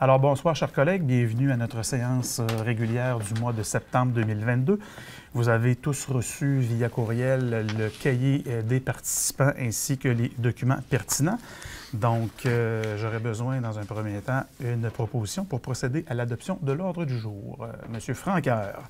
Alors bonsoir chers collègues, bienvenue à notre séance régulière du mois de septembre 2022. Vous avez tous reçu via courriel le cahier des participants ainsi que les documents pertinents. Donc j'aurais besoin dans un premier temps une proposition pour procéder à l'adoption de l'ordre du jour. Monsieur Franqueur.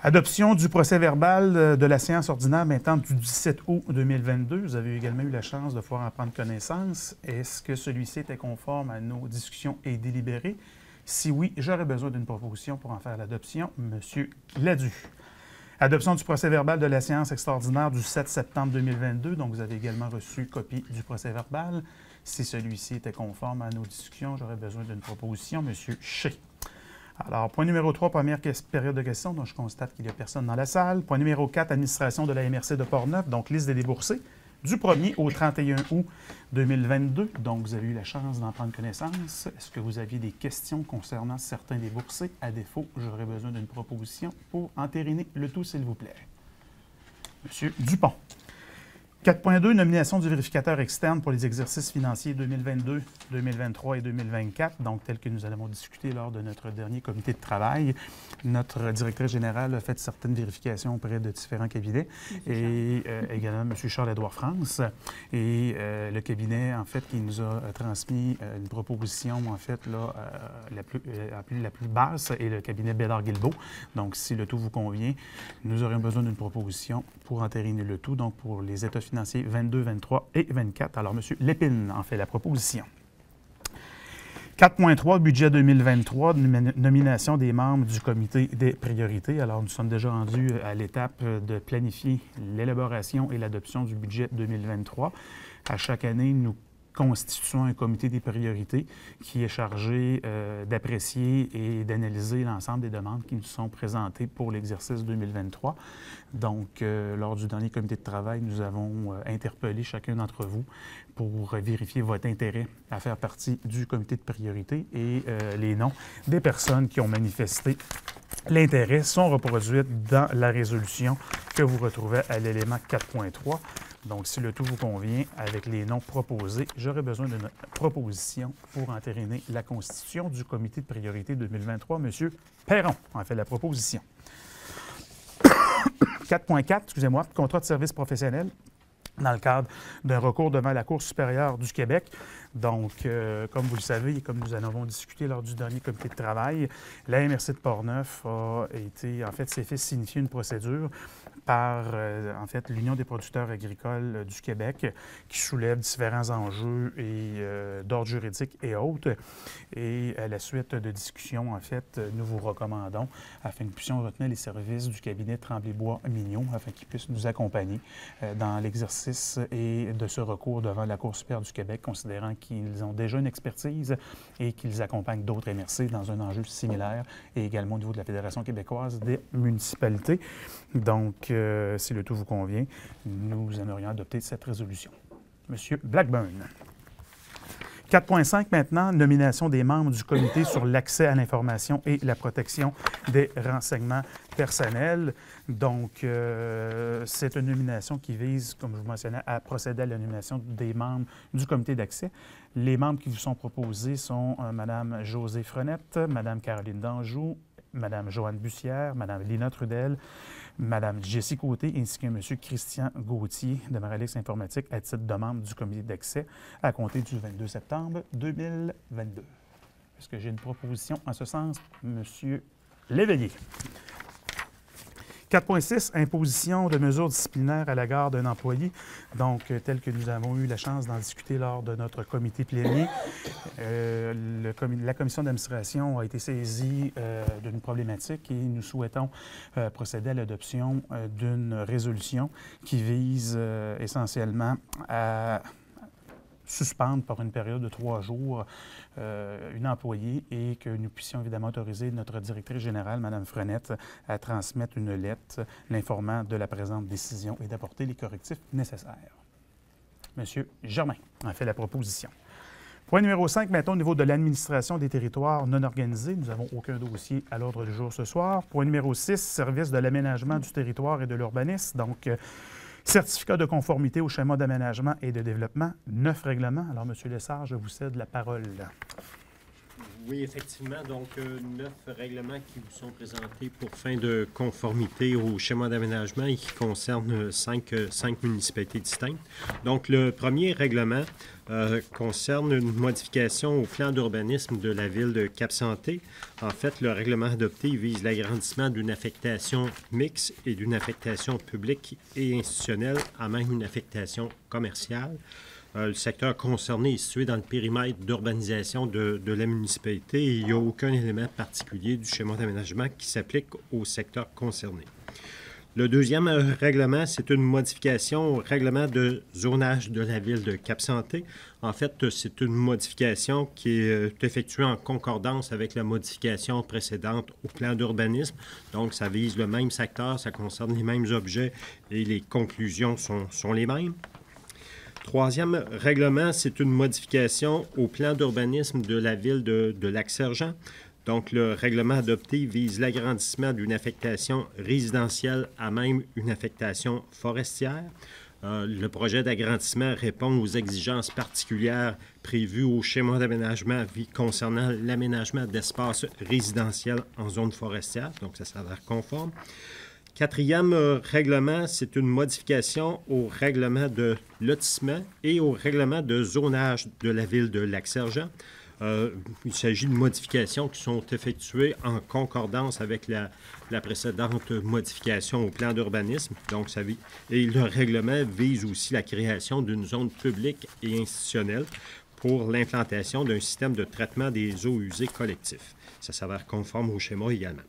Adoption du procès-verbal de la séance ordinaire maintenant du 17 août 2022. Vous avez également eu la chance de pouvoir en prendre connaissance. Est-ce que celui-ci était conforme à nos discussions et délibérés? Si oui, j'aurais besoin d'une proposition pour en faire l'adoption. Monsieur Gladu. Adoption du procès-verbal de la séance extraordinaire du 7 septembre 2022. Donc, vous avez également reçu copie du procès-verbal. Si celui-ci était conforme à nos discussions, j'aurais besoin d'une proposition. Monsieur Shea. Alors, point numéro 3, première période de questions, donc je constate qu'il n'y a personne dans la salle. Point numéro 4, administration de la MRC de Portneuf, donc liste des déboursés, du 1er au 31 août 2022. Donc, vous avez eu la chance d'en prendre connaissance. Est-ce que vous aviez des questions concernant certains déboursés? À défaut, j'aurais besoin d'une proposition pour entériner le tout, s'il vous plaît. Monsieur Dupont. 4.2, nomination du vérificateur externe pour les exercices financiers 2022, 2023 et 2024, donc tel que nous allons discuter lors de notre dernier comité de travail. Notre directrice générale a fait certaines vérifications auprès de différents cabinets et également M. Charles-Édouard France. Et le cabinet, en fait, qui nous a transmis une proposition, en fait, là, la plus basse est le cabinet Bédard-Guilbeault. Donc, si le tout vous convient, nous aurions besoin d'une proposition pour entériner le tout, donc pour les états financiers 22, 23 et 24. Alors, M. Lépine en fait la proposition. 4.3, budget 2023, nomination des membres du comité des priorités. Alors, nous sommes déjà rendus à l'étape de planifier l'élaboration et l'adoption du budget 2023. À chaque année, nous constituant un comité des priorités qui est chargé d'apprécier et d'analyser l'ensemble des demandes qui nous sont présentées pour l'exercice 2023. Donc, lors du dernier comité de travail, nous avons interpellé chacun d'entre vous pour vérifier votre intérêt à faire partie du comité de priorité et les noms des personnes qui ont manifesté l'intérêt sont reproduits dans la résolution que vous retrouvez à l'élément 4.3. Donc, si le tout vous convient, avec les noms proposés, j'aurais besoin d'une proposition pour entériner la constitution du comité de priorité 2023. Monsieur Perron en fait la proposition. 4.4, excusez-moi, contrat de service professionnel dans le cadre d'un recours devant la Cour supérieure du Québec. Donc, comme vous le savez et comme nous en avons discuté lors du dernier comité de travail, la MRC de Portneuf a été, en fait, s'est fait signifier une procédure par, en fait, l'Union des producteurs agricoles du Québec qui soulève différents enjeux et d'ordre juridique et autres. Et à la suite de discussions, en fait, nous vous recommandons, afin que nous puissions retenir les services du cabinet Tremblay-Bois-Mignon, afin qu'ils puissent nous accompagner dans l'exercice et de ce recours devant la Cour supérieure du Québec, considérant qu'ils ont déjà une expertise et qu'ils accompagnent d'autres MRC dans un enjeu similaire et également au niveau de la Fédération québécoise des municipalités. Donc, si le tout vous convient, nous aimerions adopter cette résolution. Monsieur Blackburn. 4.5 maintenant, nomination des membres du comité sur l'accès à l'information et la protection des renseignements personnels. Donc, c'est une nomination qui vise, comme je vous mentionnais, à procéder à la nomination des membres du comité d'accès. Les membres qui vous sont proposés sont Mme Josée Frenette, Mme Caroline Danjou, Mme Joanne Bussière, Mme Lina Trudel, Mme Jessie Côté ainsi que M. Christian Gauthier de Maralix Informatique à titre de membre du comité d'accès à compter du 22 septembre 2022. Est-ce que j'ai une proposition en ce sens? M. Léveillé. 4.6, imposition de mesures disciplinaires à l'égard d'un employé. Donc, tel que nous avons eu la chance d'en discuter lors de notre comité plénier, la commission d'administration a été saisie d'une problématique et nous souhaitons procéder à l'adoption d'une résolution qui vise essentiellement à suspendre par une période de 3 jours une employée et que nous puissions évidemment autoriser notre directrice générale, Mme Frenette, à transmettre une lettre l'informant de la présente décision et d'apporter les correctifs nécessaires. M. Germain a fait la proposition. Point numéro 5, maintenant, au niveau de l'administration des territoires non organisés. Nous n'avons aucun dossier à l'ordre du jour ce soir. Point numéro 6, service de l'aménagement du territoire et de l'urbanisme. Donc, certificat de conformité au schéma d'aménagement et de développement, 9 règlements. Alors, M. Lessard, je vous cède la parole. Oui, effectivement. Donc, 9 règlements qui vous sont présentés pour fin de conformité au schéma d'aménagement et qui concernent 5 municipalités distinctes. Donc, le premier règlement concerne une modification au plan d'urbanisme de la ville de Cap-Santé. En fait, le règlement adopté vise l'agrandissement d'une affectation mixte et d'une affectation publique et institutionnelle à même une affectation commerciale. Le secteur concerné est situé dans le périmètre d'urbanisation de la municipalité et il n'y a aucun élément particulier du schéma d'aménagement qui s'applique au secteur concerné. Le deuxième règlement, c'est une modification au règlement de zonage de la ville de Cap-Santé. En fait, c'est une modification qui est effectuée en concordance avec la modification précédente au plan d'urbanisme. Donc, ça vise le même secteur, ça concerne les mêmes objets et les conclusions sont les mêmes. Troisième règlement, c'est une modification au plan d'urbanisme de la ville de Lac-Sergent. Donc, le règlement adopté vise l'agrandissement d'une affectation résidentielle à même une affectation forestière. Le projet d'agrandissement répond aux exigences particulières prévues au schéma d'aménagement concernant l'aménagement d'espaces résidentiels en zone forestière. Donc, ça s'avère conforme. Quatrième règlement, c'est une modification au règlement de lotissement et au règlement de zonage de la ville de Lac-Sergent. Il s'agit de modifications qui sont effectuées en concordance avec la précédente modification au plan d'urbanisme. Donc, et le règlement vise aussi la création d'une zone publique et institutionnelle pour l'implantation d'un système de traitement des eaux usées collectifs. Ça s'avère conforme au schéma également.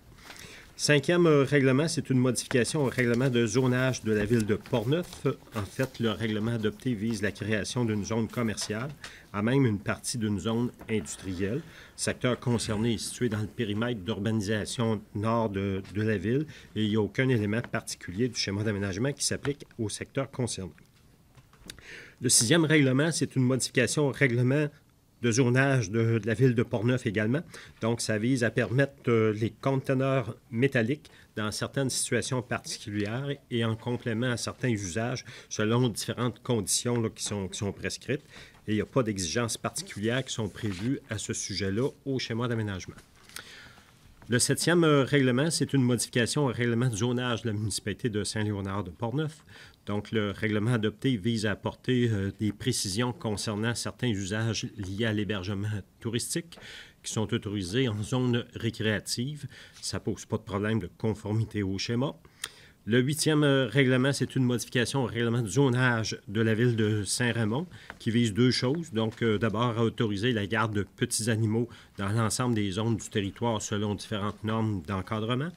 Cinquième règlement, c'est une modification au règlement de zonage de la ville de Portneuf. En fait, le règlement adopté vise la création d'une zone commerciale, à même une partie d'une zone industrielle. Le secteur concerné est situé dans le périmètre d'urbanisation nord de la ville et il n'y a aucun élément particulier du schéma d'aménagement qui s'applique au secteur concerné. Le sixième règlement, c'est une modification au règlement de zonage de la ville de Portneuf également. Donc, ça vise à permettre les conteneurs métalliques dans certaines situations particulières et en complément à certains usages selon différentes conditions là, qui sont prescrites. Et il n'y a pas d'exigences particulières qui sont prévues à ce sujet-là au schéma d'aménagement. Le septième règlement, c'est une modification au règlement de zonage de la municipalité de Saint-Léonard de Portneuf. Donc, le règlement adopté vise à apporter des précisions concernant certains usages liés à l'hébergement touristique qui sont autorisés en zone récréative. Ça ne pose pas de problème de conformité au schéma. Le huitième règlement, c'est une modification au règlement de zonage de la ville de Saint-Raymond qui vise deux choses. Donc, d'abord, à autoriser la garde de petits animaux dans l'ensemble des zones du territoire selon différentes normes d'encadrement.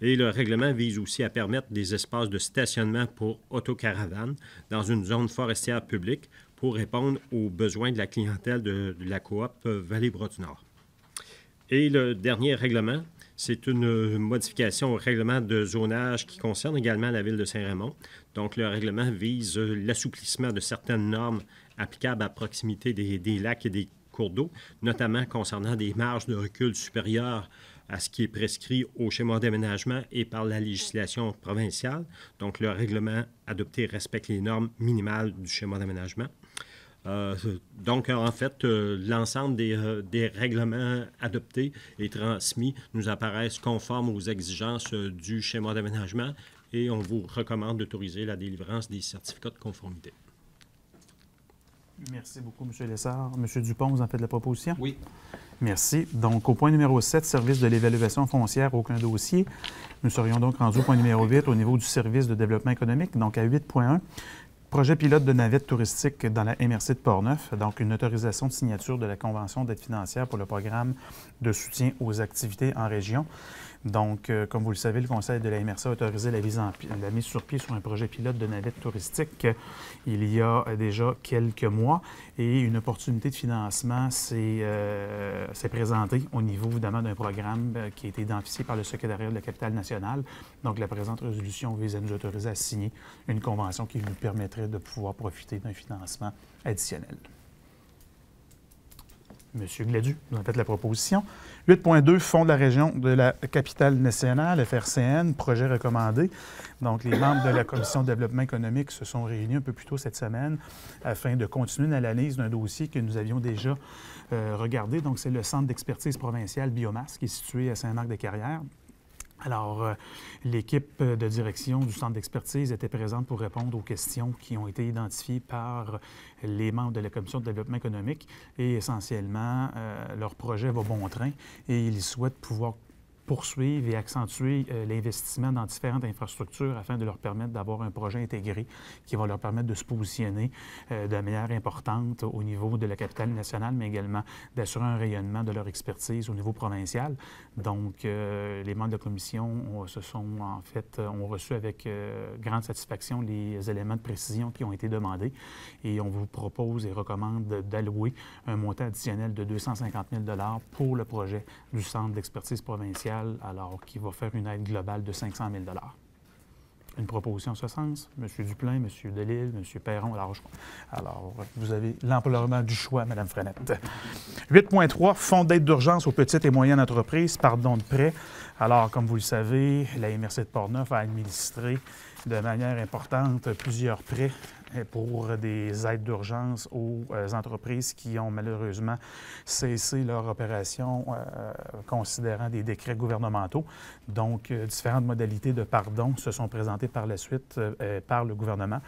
Et le règlement vise aussi à permettre des espaces de stationnement pour autocaravanes dans une zone forestière publique pour répondre aux besoins de la clientèle de la coop Vallée-Bras-du-Nord. Et le dernier règlement, c'est une modification au règlement de zonage qui concerne également la ville de Saint-Raymond. Donc, le règlement vise l'assouplissement de certaines normes applicables à proximité des lacs et des cours d'eau, notamment concernant des marges de recul supérieures à ce qui est prescrit au schéma d'aménagement et par la législation provinciale. Donc, le règlement adopté respecte les normes minimales du schéma d'aménagement. Donc, en fait, l'ensemble des règlements adoptés et transmis nous apparaissent conformes aux exigences du schéma d'aménagement et on vous recommande d'autoriser la délivrance des certificats de conformité. Merci beaucoup, M. Lessard. M. Dupont, vous en faites la proposition? Oui. Merci. Donc, au point numéro 7, service de l'évaluation foncière, aucun dossier. Nous serions donc rendus au point numéro 8 au niveau du service de développement économique. Donc, à 8.1, Projet pilote de navette touristique dans la MRC de Portneuf, donc une autorisation de signature de la Convention d'aide financière pour le programme de soutien aux activités en région. Donc, comme vous le savez, le Conseil de la MRC a autorisé la mise sur pied sur un projet pilote de navette touristique il y a déjà quelques mois et une opportunité de financement s'est présentée au niveau, évidemment, d'un programme qui a été identifié par le secrétariat de la capitale nationale. Donc, la présente résolution vise à nous autoriser à signer une convention qui nous permettrait de pouvoir profiter d'un financement additionnel. Monsieur Gladu, vous en faites la proposition. 8.2, Fonds de la région de la capitale nationale, FRCN, projet recommandé. Donc, les membres de la Commission de développement économique se sont réunis un peu plus tôt cette semaine afin de continuer l'analyse d'un dossier que nous avions déjà regardé. Donc, c'est le Centre d'expertise provinciale biomasse qui est situé à Saint-Marc-des-Carrières. Alors, l'équipe de direction du centre d'expertise était présente pour répondre aux questions qui ont été identifiées par les membres de la Commission de développement économique et essentiellement, leur projet va bon train et ils souhaitent pouvoir poursuivre et accentuer l'investissement dans différentes infrastructures afin de leur permettre d'avoir un projet intégré qui va leur permettre de se positionner de manière importante au niveau de la capitale nationale, mais également d'assurer un rayonnement de leur expertise au niveau provincial. Donc, les membres de la commission ont reçu avec grande satisfaction les éléments de précision qui ont été demandés et on vous propose et recommande d'allouer un montant additionnel de 250 000 $ pour le projet du Centre d'expertise provinciale, alors qui va faire une aide globale de 500 000 $. Une proposition en ce sens? M. Duplain, M. Delisle, M. Perron. Alors, vous avez l'emploiement du choix, Mme Frenette. 8.3, Fonds d'aide d'urgence aux petites et moyennes entreprises, pardon de prêt. Alors, comme vous le savez, la MRC de Portneuf a administré de manière importante plusieurs prêts pour des aides d'urgence aux entreprises qui ont malheureusement cessé leur opération considérant des décrets gouvernementaux. Donc, différentes modalités de pardon se sont présentées par la suite par le gouvernement.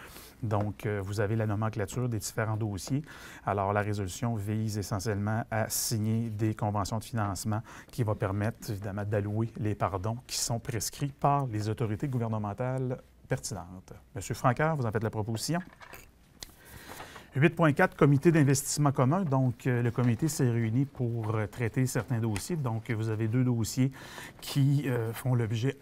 Donc, vous avez la nomenclature des différents dossiers. Alors, la résolution vise essentiellement à signer des conventions de financement qui vont permettre, évidemment, d'allouer les pardons qui sont prescrits par les autorités gouvernementales pertinentes. Monsieur Francaire, vous en faites la proposition. 8.4, Comité d'investissement commun. Donc, le comité s'est réuni pour traiter certains dossiers. Donc, vous avez deux dossiers qui font l'objet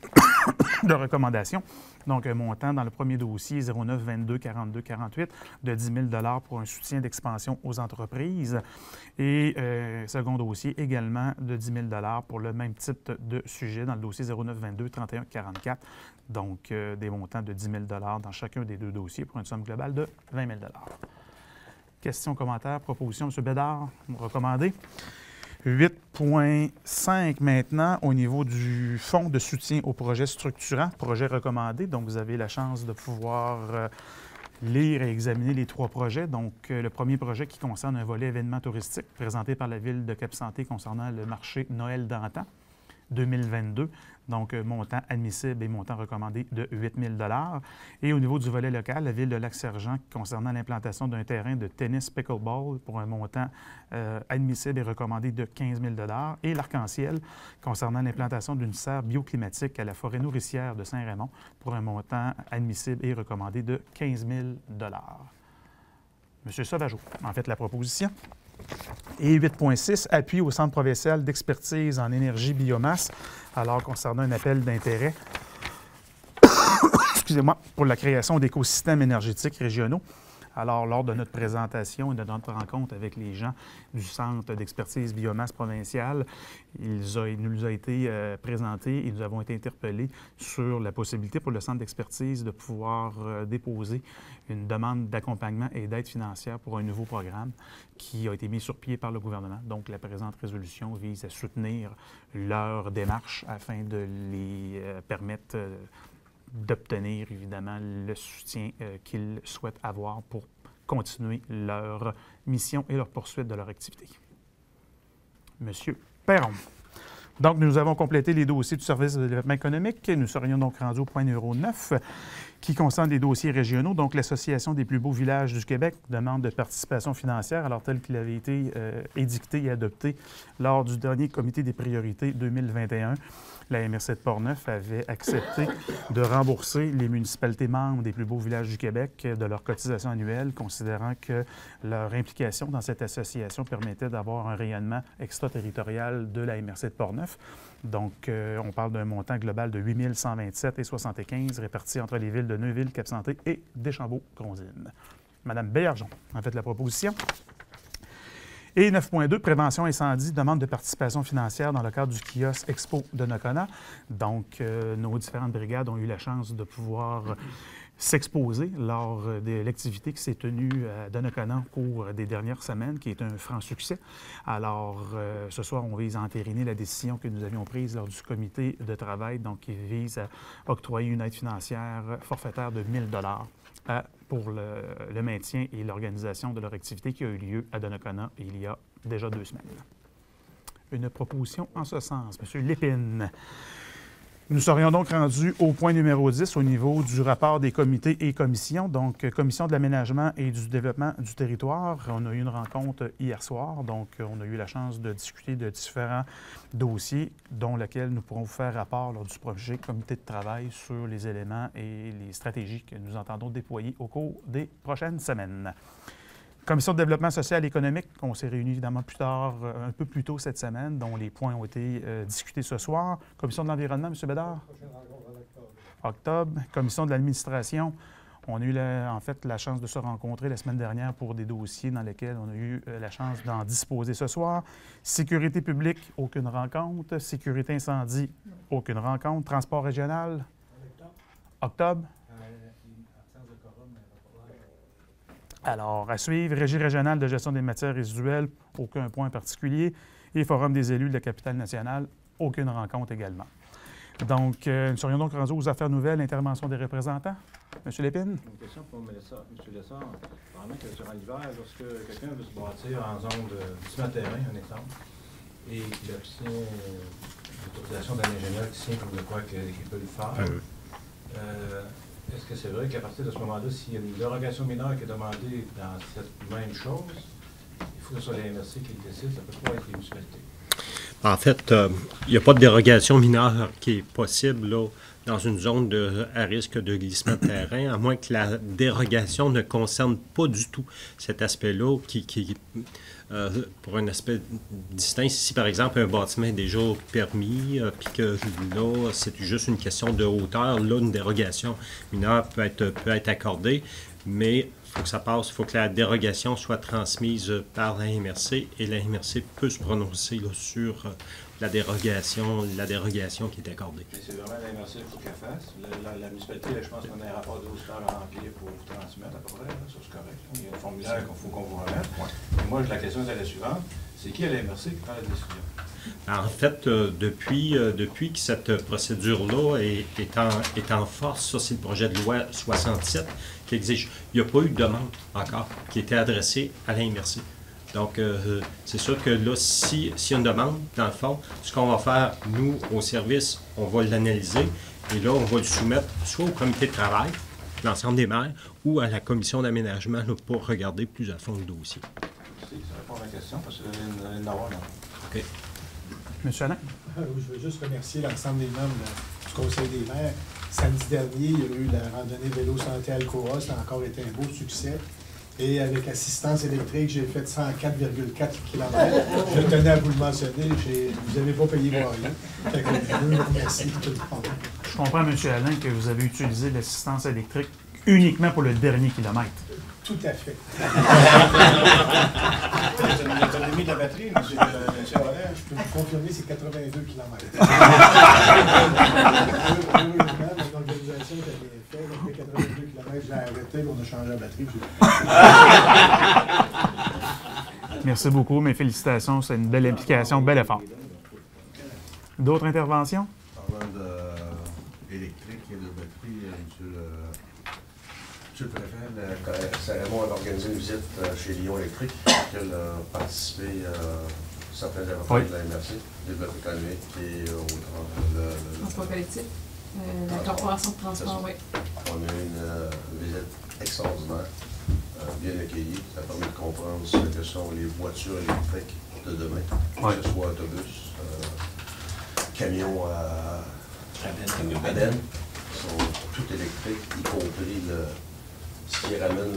de recommandations. Donc, un montant dans le premier dossier 09 22 42 48 de 10 000 $ pour un soutien d'expansion aux entreprises. Et second dossier également de 10 000 $ pour le même type de sujet dans le dossier 09 22 31 44. Donc, des montants de 10 000 $ dans chacun des deux dossiers pour une somme globale de 20 000 $. Questions, commentaires, propositions, M. Bédard, recommandé. 8.5 maintenant, au niveau du Fonds de soutien aux projets structurants, projet recommandé. Donc, vous avez la chance de pouvoir lire et examiner les trois projets. Donc, le premier projet qui concerne un volet événement touristique présenté par la Ville de Cap-Santé concernant le marché Noël d'antan 2022. Donc, montant admissible et montant recommandé de 8 000 $. Et au niveau du volet local, la Ville de Lac-Sergent concernant l'implantation d'un terrain de tennis pickleball pour un montant admissible et recommandé de 15 000 $. Et l'Arc-en-Ciel concernant l'implantation d'une serre bioclimatique à la forêt nourricière de Saint-Raymond pour un montant admissible et recommandé de 15 000 $. M. Sauvageau, en fait, la proposition. Et 8.6, appui au Centre provincial d'expertise en énergie biomasse, alors concernant un appel d'intérêt excusez-moi, pour la création d'écosystèmes énergétiques régionaux. Alors, lors de notre présentation et de notre rencontre avec les gens du Centre d'expertise biomasse provincial, il nous a été présenté et nous avons été interpellés sur la possibilité pour le Centre d'expertise de pouvoir déposer une demande d'accompagnement et d'aide financière pour un nouveau programme qui a été mis sur pied par le gouvernement. Donc, la présente résolution vise à soutenir leur démarche afin de les permettre d'obtenir, évidemment, le soutien qu'ils souhaitent avoir pour continuer leur mission et leur poursuite de leur activité. Monsieur Perron. Donc, nous avons complété les dossiers du service de développement économique. Nous serions donc rendus au point numéro 9, qui concerne les dossiers régionaux. Donc, l'Association des plus beaux villages du Québec demande de participation financière, alors tel qu'il avait été édicté et adopté lors du dernier comité des priorités 2021. La MRC de Portneuf avait accepté de rembourser les municipalités membres des plus beaux villages du Québec de leur cotisation annuelle, considérant que leur implication dans cette association permettait d'avoir un rayonnement extraterritorial de la MRC de Portneuf. Donc, on parle d'un montant global de 8 127,75 répartis entre les villes de Neuville, Cap-Santé et Deschambault-Crozine. Madame Béargeon a fait la proposition. Et 9.2, prévention incendie, demande de participation financière dans le cadre du kiosque Expo de Donnacona. Donc, nos différentes brigades ont eu la chance de pouvoir s'exposer lors de l'activité qui s'est tenue à Donnacona au cours des dernières semaines, qui est un franc succès. Alors, ce soir, on vise à entériner la décision que nous avions prise lors du comité de travail, donc qui vise à octroyer une aide financière forfaitaire de 1 000 pour le maintien et l'organisation de leur activité qui a eu lieu à Donnacona il y a déjà 2 semaines. Une proposition en ce sens. Monsieur Lépine. Nous serions donc rendus au point numéro 10 au niveau du rapport des comités et commissions. Donc, Commission de l'aménagement et du développement du territoire. On a eu une rencontre hier soir. Donc, on a eu la chance de discuter de différents dossiers, dont lequel nous pourrons vous faire rapport lors du projet comité de travail sur les éléments et les stratégies que nous entendons déployer au cours des prochaines semaines. Commission de développement social et économique, on s'est réunis évidemment plus tard, un peu plus tôt cette semaine, dont les points ont été discutés ce soir. Commission de l'environnement, M. Bédard? Octobre. Commission de l'administration, on a eu en fait la chance de se rencontrer la semaine dernière pour des dossiers dans lesquels on a eu la chance d'en disposer ce soir. Sécurité publique, aucune rencontre. Sécurité incendie, aucune rencontre. Transport régional? Octobre. Alors, à suivre, Régie régionale de gestion des matières résiduelles, aucun point particulier. Et Forum des élus de la capitale nationale, aucune rencontre également. Donc, nous serions donc rendus aux affaires nouvelles, intervention des représentants. M. Lépine? Une question pour M. Lessard. Apparemment que durant l'hiver, lorsque quelqu'un veut se bâtir en zone de ciment terrain, un exemple, et qu'il obtient l'autorisation d'un ingénieur qui signe comme de quoi qu'il peut le faire, est-ce que c'est vrai qu'à partir de ce moment-là, s'il y a une dérogation mineure qui est demandée dans cette même chose, il faut que ce soit la MRC qui le décide, ça peut pas être les municipalités? En fait, il n'y a pas de dérogation mineure qui est possible là, dans une zone à risque de glissement de terrain, à moins que la dérogation ne concerne pas du tout cet aspect-là qui pour un aspect distinct. Si, par exemple, un bâtiment est déjà permis, puis que là, c'est juste une question de hauteur, là, une dérogation mineure peut être accordée, mais il faut que la dérogation soit transmise par la MRC, et la MRC peut se prononcer là, sur la dérogation qui est accordée. Mais c'est vraiment la MRC qu'il faut qu'elle fasse. La municipalité, je pense qu'on a un rapport de hauteur à remplir pour vous transmettre à peu près, ça c'est correct. Il y a un formulaire qu'il faut qu'on vous remette. Ouais. Moi, la question est la suivante. C'est qui à la MRC qui prend la décision? En fait, depuis que cette procédure-là est en force, ça c'est le projet de loi 67 qui exige. Il n'y a pas eu de demande encore qui a été adressée à la MRC. Donc, c'est sûr que là, s'il y a une demande, dans le fond, ce qu'on va faire, nous, au service, on va l'analyser et là, on va le soumettre soit au comité de travail, l'ensemble des maires, ou à la commission d'aménagement pour regarder plus à fond le dossier. Merci, ça répond à ma question parce que je vais en avoir. OK. M. Alain? Je veux juste remercier l'ensemble des membres du Conseil des maires. Samedi dernier, il y a eu la randonnée vélo santé Alcora. Ça a encore été un beau succès. Et avec assistance électrique, j'ai fait 104,4 km. Je tenais à vous le mentionner. Vous n'avez pas payé pour rien. Fait que je veux vous remercier tout le monde. Je comprends, M. Alain, que vous avez utilisé l'assistance électrique uniquement pour le dernier kilomètre. Tout à fait. L'autonomie de la batterie, M. Allaire? Je peux vous confirmer, c'est 82 km. L'organisation était bien faite. Après 82 km, j'ai arrêté, on a changé la batterie. Merci beaucoup. Mes félicitations. C'est une belle implication, bel effort. D'autres interventions? Parlant d'électrique et de batterie, Monsieur le Préfet, Saint-Raymond a organisé une visite chez Lyon Électrique, à laquelle ont participé certains avocats de la MRC, développement économique et transport collectif. La corporation de transport, oui. On a eu une visite extraordinaire, bien accueillie. Ça a permis de comprendre ce que sont les voitures électriques de demain, que ce soit autobus, camions à Baden, sont tout électriques, y compris ce qui ramène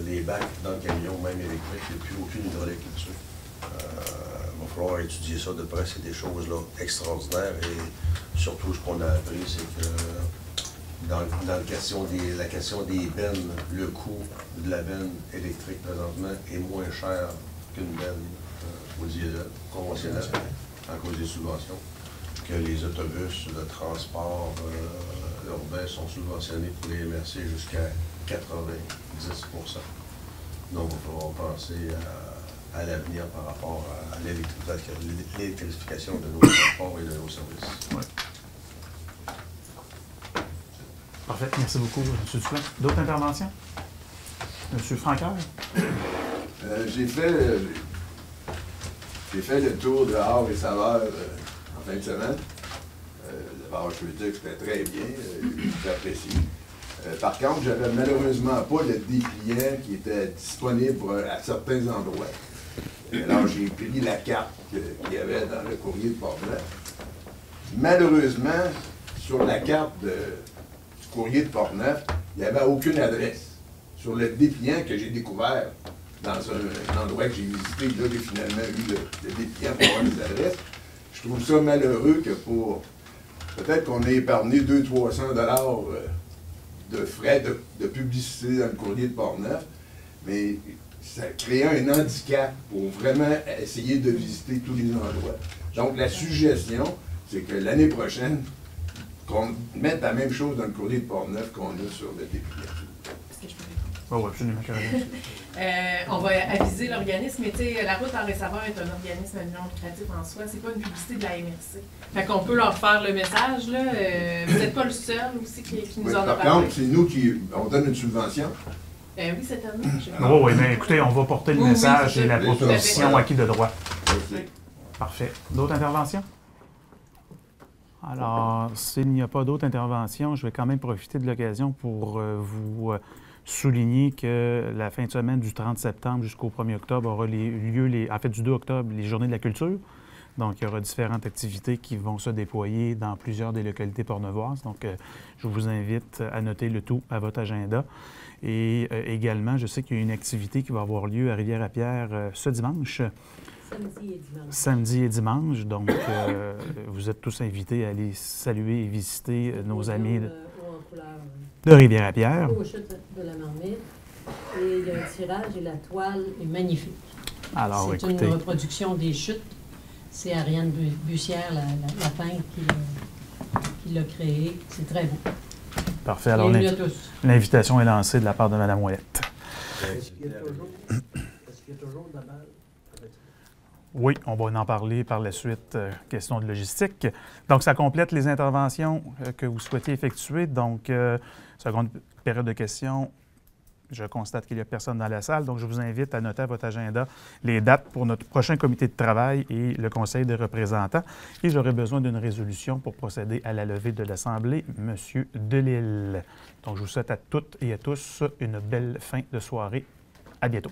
les bacs dans le camion, même électrique. Il n'y a plus aucune hydraulique là-dessus. Il va falloir étudier ça de près. C'est des choses là, extraordinaires. Et surtout, ce qu'on a appris, c'est que dans la question des bennes, le coût de la benne électrique présentement est moins cher qu'une benne au diesel conventionnel à cause des subventions. Que les autobus de transport urbain sont subventionnés pour les MRC jusqu'à 90%. Donc, il va penser à l'avenir par rapport à l'électrification de nos transports et de nos services. Oui. Parfait. Merci beaucoup, M. Duplan. D'autres interventions? M. Francaire? J'ai fait le tour de Art et Saveur en fin de semaine. D'abord, je veux dire que c'était très bien, j'apprécie. Par contre, j'avais malheureusement pas le dépliant qui était disponible à certains endroits. Alors, j'ai pris la carte qu'il y avait dans le courrier de Portneuf. Malheureusement, sur la carte du courrier de Portneuf, il n'y avait aucune adresse. Sur le dépliant que j'ai découvert dans un endroit que j'ai visité, là, j'ai finalement eu le dépliant pour avoir les adresses. Je trouve ça malheureux que pour... Peut-être qu'on ait épargné 200-300 $ de frais de publicité dans le courrier de Portneuf, mais ça crée un handicap pour vraiment essayer de visiter tous les endroits. Donc, la suggestion, c'est que l'année prochaine, qu'on mette la même chose dans le courrier de Portneuf qu'on a sur le dépliant. Est-ce que je peux répondre? Oui, absolument. On va aviser l'organisme, mais tu sais, la route Art et Saveur est un organisme à non lucratif en soi. C'est pas une publicité de la MRC. Fait qu'on peut leur faire le message, là. Vous n'êtes pas le seul aussi qui nous en a Par parlé. contre, c'est nous qui on donne une subvention. Oui, cette année. Oui, mais écoutez, on va porter le Oui, message oui, et la tout à fait. proposition acquis de droit. Oui. Parfait. D'autres interventions? Alors, s'il n'y a pas d'autres interventions, je vais quand même profiter de l'occasion pour vous souligner que la fin de semaine du 30 septembre jusqu'au 1er octobre aura lieu, en fait du 2 octobre, les Journées de la culture. Donc, il y aura différentes activités qui vont se déployer dans plusieurs des localités portneuvoises. Donc, je vous invite à noter le tout à votre agenda. Et également, je sais qu'il y a une activité qui va avoir lieu à Rivière-à-Pierre ce dimanche. Samedi et dimanche. Samedi et dimanche. Donc, vous êtes tous invités à aller saluer et visiter nos amis de Rivière-à-Pierre. Aux chutes de la Marmite. Et il y a un tirage et la toile est magnifique. Alors, c'est écoutez, une reproduction des chutes. C'est Ariane Bussière, la peintre, qui l'a créé. C'est très beau. parfait. Alors, Bienvenue à tous. l'invitation est lancée de la part de Mme Ouellette. Est-ce qu'il y a toujours de la balle? Oui, on va en parler par la suite, question de logistique. Donc, ça complète les interventions que vous souhaitez effectuer. Donc, seconde période de questions, je constate qu'il n'y a personne dans la salle. Donc, je vous invite à noter à votre agenda les dates pour notre prochain comité de travail et le conseil des représentants. Et j'aurai besoin d'une résolution pour procéder à la levée de l'Assemblée, M. Delisle. Donc, je vous souhaite à toutes et à tous une belle fin de soirée. À bientôt.